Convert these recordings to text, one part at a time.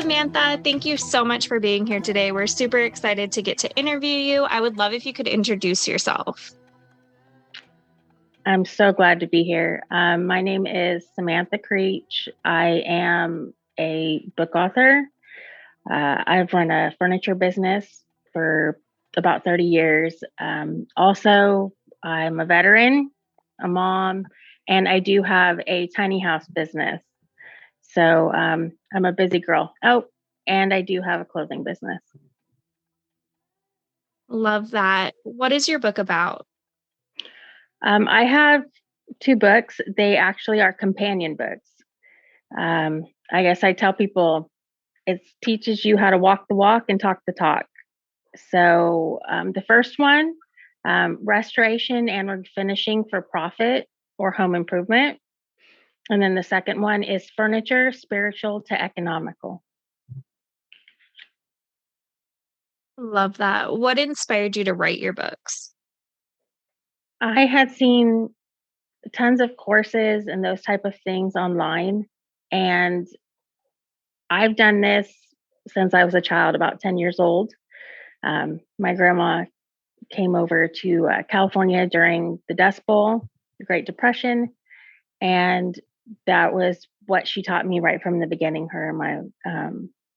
Samantha. Thank you so much for being here today. We're super excited to get to interview you. I would love if you could introduce yourself. I'm so glad to be here. My name is Samantha Creech. I am a book author. I've run a furniture business for about 30 years. Also, I'm a veteran, a mom, and I do have a tiny house business. So I'm a busy girl. Oh, and I do have a clothing business. Love that. What is your book about? I have two books. They actually are companion books. I guess I tell people it teaches you how to walk the walk and talk the talk. So the first one, restoration and refinishing for profit or home improvement. And then the second one is furniture, spiritual to economical. Love that. What inspired you to write your books? I had seen tons of courses and those type of things online. And I've done this since I was a child, about 10 years old. My grandma came over to California during the Dust Bowl, the Great Depression, and that was what she taught me right from the beginning. Her and my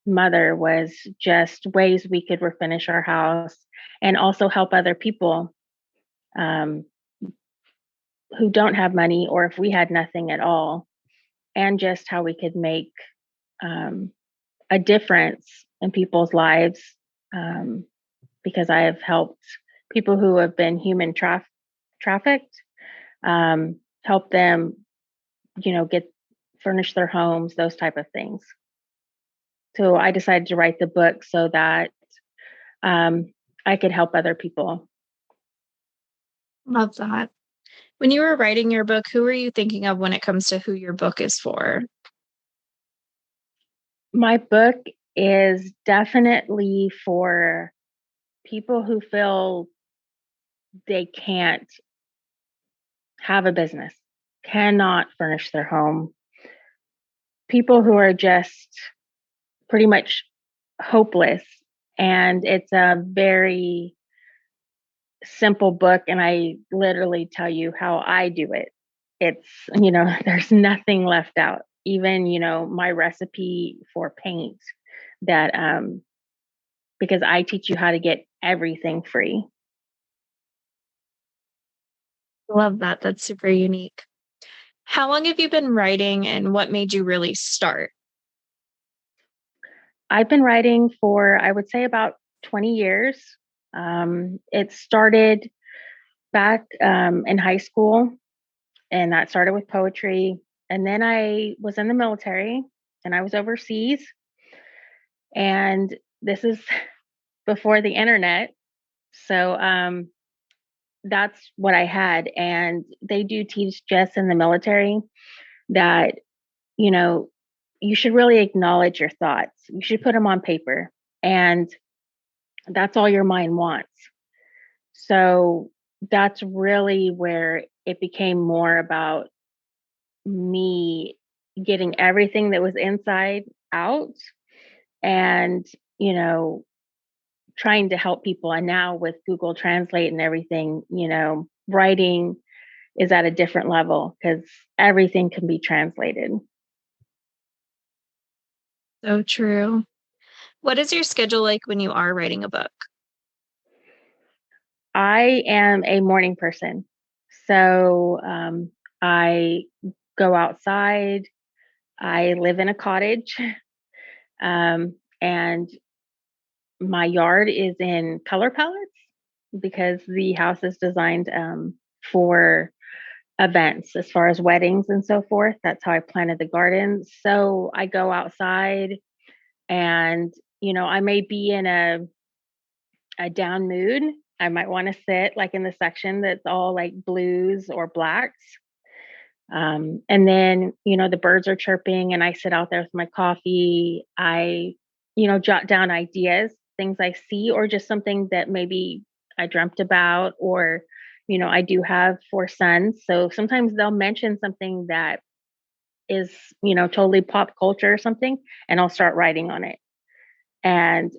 mother was just ways we could refinish our house and also help other people um, who don't have money, or if we had nothing at all, and just how we could make um, a difference in people's lives. Um, because I have helped people who have been human trafficked, help them, get furnish their homes, those type of things. So I decided to write the book so that um, I could help other people. Love that. When you were writing your book, who were you thinking of when it comes to who your book is for? My book is definitely for people who feel they can't have a business, cannot furnish their home, people who are just pretty much hopeless. And it's a very simple book. And I literally tell you how I do it. It's, there's nothing left out. Even, my recipe for paint that, because I teach you how to get everything free. Love that. That's super unique. How long have you been writing and what made you really start? I've been writing for, I would say, about 20 years. It started back in high school, and that started with poetry. And then I was in the military and I was overseas. And this is before the internet. So that's what I had. And they do teach just in the military that, you know, you should really acknowledge your thoughts. You should put them on paper. And that's all your mind wants. So that's really where it became more about me getting everything that was inside out and, you know, trying to help people. And now with Google Translate and everything, writing is at a different level because everything can be translated. So true. What is your schedule like when you are writing a book? I am a morning person. So I go outside. I live in a cottage. And my yard is in color palettes because the house is designed for events as far as weddings and so forth. That's how I planted the garden. So I go outside and, I may be in a down mood. I might want to sit like in the section that's all like blues or blacks. And then, the birds are chirping and I sit out there with my coffee. I, jot down ideas, things I see, or just something that maybe I dreamt about, or, I do have four sons. So sometimes they'll mention something that is, totally pop culture or something, and I'll start writing on it. And,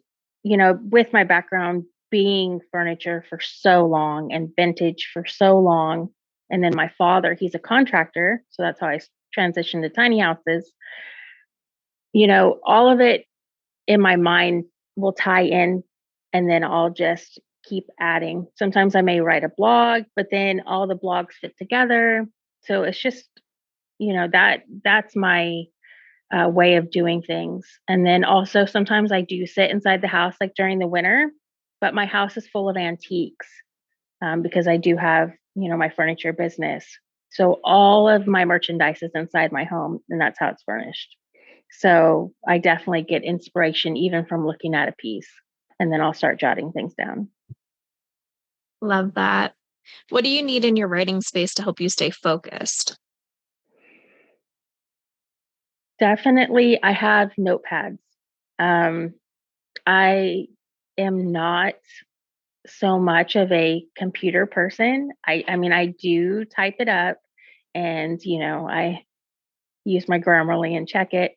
with my background being furniture for so long and vintage for so long, and then my father, he's a contractor. So that's how I transitioned to tiny houses. All of it in my mind will tie in, and then I'll just keep adding. Sometimes I may write a blog, but then all the blogs fit together. So it's just, that's my way of doing things. And then also sometimes I do sit inside the house, like during the winter, but my house is full of antiques because I do have, my furniture business. So all of my merchandise is inside my home, and that's how it's furnished. So I definitely get inspiration even from looking at a piece, and then I'll start jotting things down. Love that. What do you need in your writing space to help you stay focused? Definitely, I have notepads. Um, I am not so much of a computer person. I mean, I do type it up, and, I use my Grammarly and check it.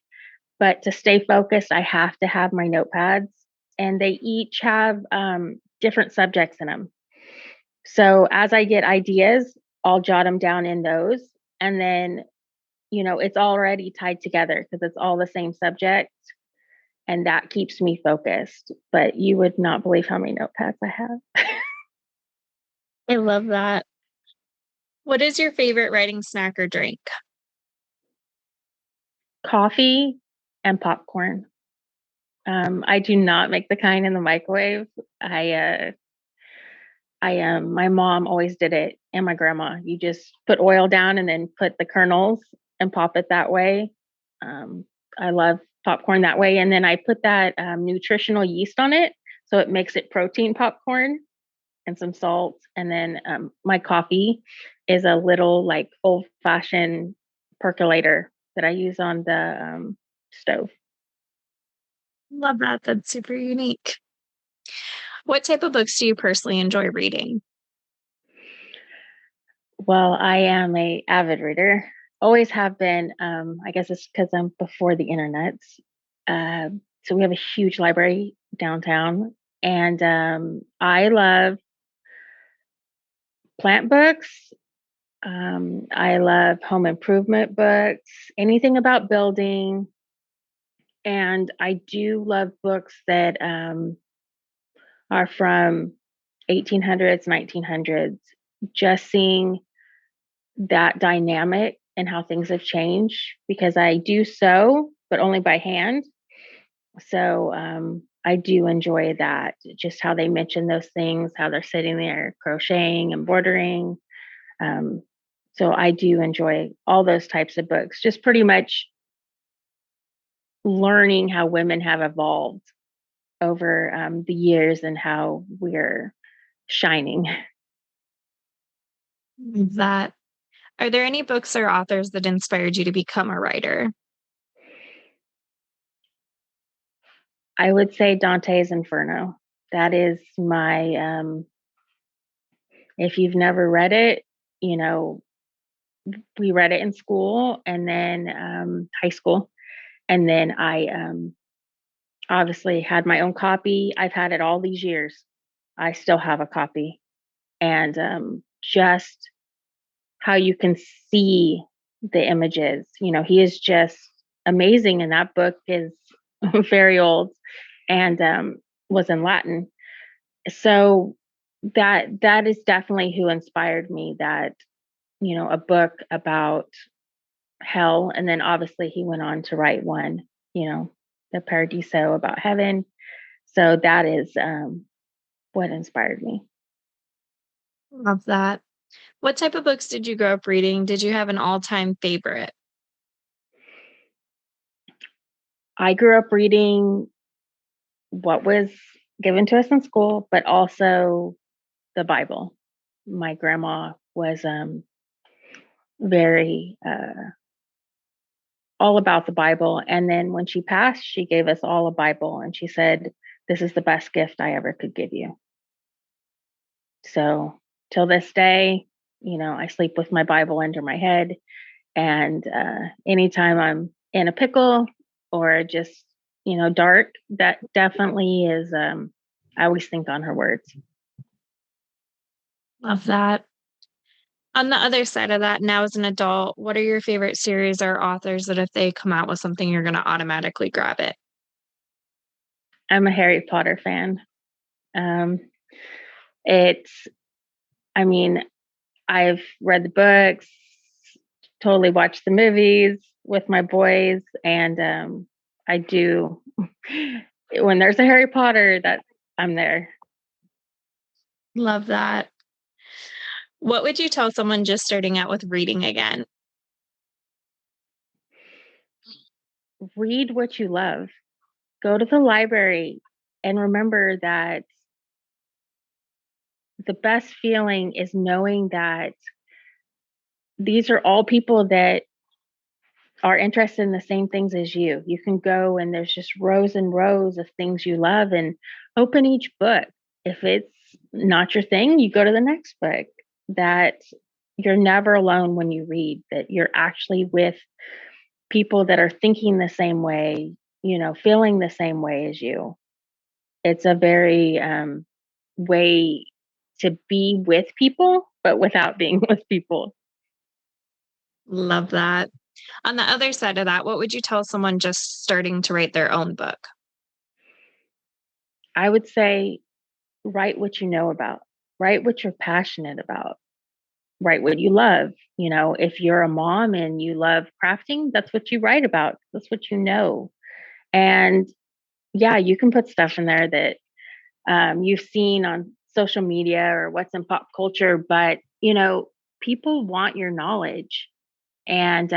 But to stay focused, I have to have my notepads, and they each have different subjects in them. So as I get ideas, I'll jot them down in those. And then, it's already tied together because it's all the same subject. And that keeps me focused. But you would not believe how many notepads I have. I love that. What is your favorite writing snack or drink? Coffee and popcorn. I do not make the kind in the microwave. My mom always did it, and my grandma. You just put oil down and then put the kernels and pop it that way. Um, I love popcorn that way, and then I put that nutritional yeast on it, so it makes it protein popcorn and some salt. And then my coffee is a little like old fashioned percolator that I use on the stove. Love that. That's super unique. What type of books do you personally enjoy reading? Well, I am a avid reader. Always have been. I guess it's because I'm before the internet. So we have a huge library downtown, and I love plant books. I love home improvement books, anything about building, and I do love books that are from 1800s, 1900s. Just seeing that dynamic and how things have changed because I do sew, but only by hand. So I do enjoy that, just how they mention those things, how they're sitting there crocheting and bordering. Um, so I do enjoy all those types of books, just pretty much learning how women have evolved over the years and how we're shining. Love that. Are there any books or authors that inspired you to become a writer? I would say Dante's Inferno. That is my if you've never read it, you know, we read it in school and then high school. And then I obviously had my own copy. I've had it all these years. I still have a copy. And just how you can see the images, he is just amazing. And that book is very old and was in Latin. So that is definitely who inspired me, that a book about hell. And then obviously he went on to write one, you know, the Paradiso, about heaven. So that is what inspired me. Love that. What type of books did you grow up reading? Did you have an all-time favorite? I grew up reading what was given to us in school, but also the Bible. My grandma was very all about the Bible. And then when she passed, she gave us all a Bible and she said, "This is the best gift I ever could give you." So till this day, I sleep with my Bible under my head. And anytime I'm in a pickle or just, dark, that definitely is, I always think on her words. Love that. On the other side of that, now as an adult, what are your favorite series or authors that if they come out with something, you're going to automatically grab it? I'm a Harry Potter fan. Um, it's, I mean, I've read the books, totally watched the movies with my boys, and I do. When there's a Harry Potter, that I'm there. Love that. What would you tell someone just starting out with reading again? Read what you love. Go to the library and remember that the best feeling is knowing that these are all people that are interested in the same things as you. You can go and there's just rows and rows of things you love and open each book. If it's not your thing, you go to the next book. That you're never alone when you read, that you're actually with people that are thinking the same way, feeling the same way as you. It's a very way to be with people, but without being with people. Love that. On the other side of that, what would you tell someone just starting to write their own book? I would say write what you know about, write what you're passionate about, write what you love. If you're a mom and you love crafting, that's what you write about, that's what you know. And yeah, you can put stuff in there that you've seen on social media or what's in pop culture, but people want your knowledge. And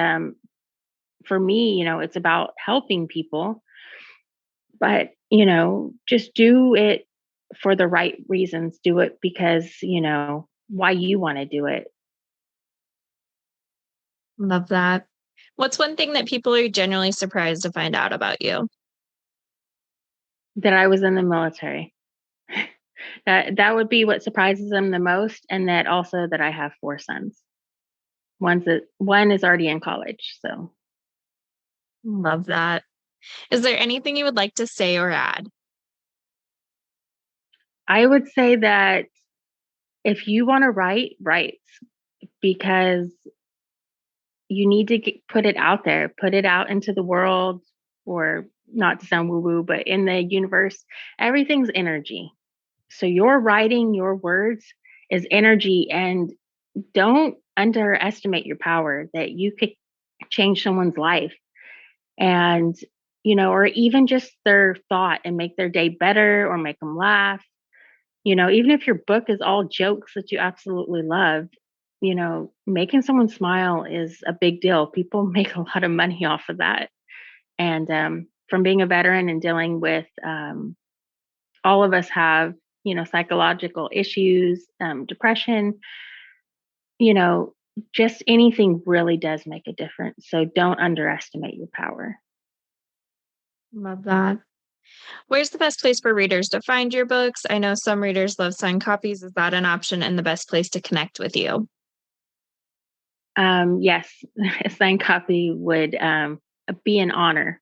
for me, it's about helping people, but just do it for the right reasons. Do it because why you want to do it. Love that. What's one thing that people are generally surprised to find out about you? That I was in the military. That would be what surprises them the most, and that also that I have 4 sons. One is already in college, so Love that. Is there anything you would like to say or add? I would say that if you wanna write, because you need to put it out there, put it out into the world, or not to sound woo-woo, but in the universe, everything's energy. So your writing, your words is energy, and don't underestimate your power that you could change someone's life and or even just their thought and make their day better or make them laugh. Even if your book is all jokes that you absolutely love, making someone smile is a big deal. People make a lot of money off of that. And from being a veteran and dealing with all of us have psychological issues, depression, you know just anything really does make a difference, so don't underestimate your power. Love that. Where's the best place for readers to find your books? I know some readers love signed copies. Is that an option and the best place to connect with you? Yes, a signed copy would be an honor.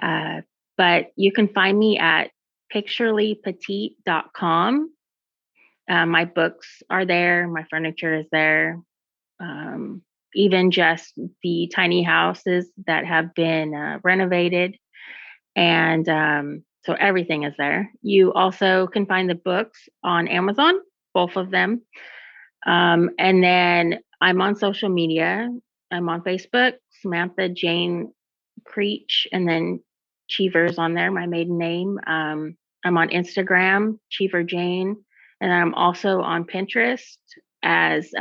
Uh, but you can find me at picturelypetite.com. My books are there, my furniture is there, um, even just the tiny houses that have been renovated. And so everything is there. You also can find the books on Amazon, both of them. And then I'm on social media. I'm on Facebook, Samantha Jane Creech, and then Cheever's on there, my maiden name. I'm on Instagram, Cheever Jane, and I'm also on Pinterest as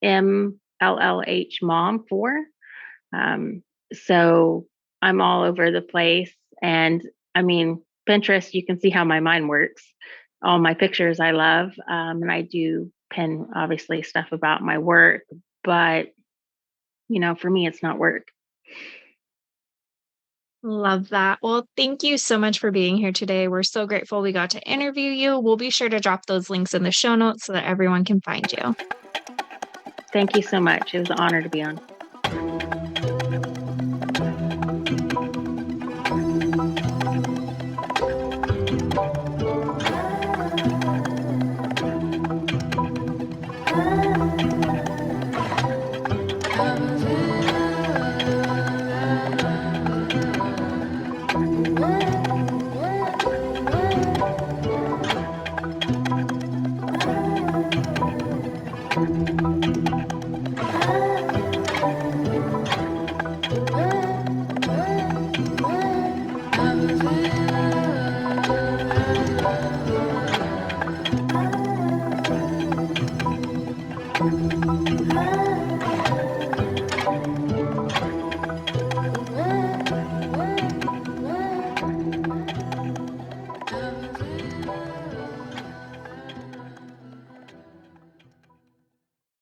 MLLH Mom 4. So I'm all over the place. And I mean, Pinterest, you can see how my mind works. All my pictures I love. And I do pin obviously stuff about my work, but for me, it's not work. Love that. Well, thank you so much for being here today. We're so grateful we got to interview you. We'll be sure to drop those links in the show notes so that everyone can find you. Thank you so much. It was an honor to be on.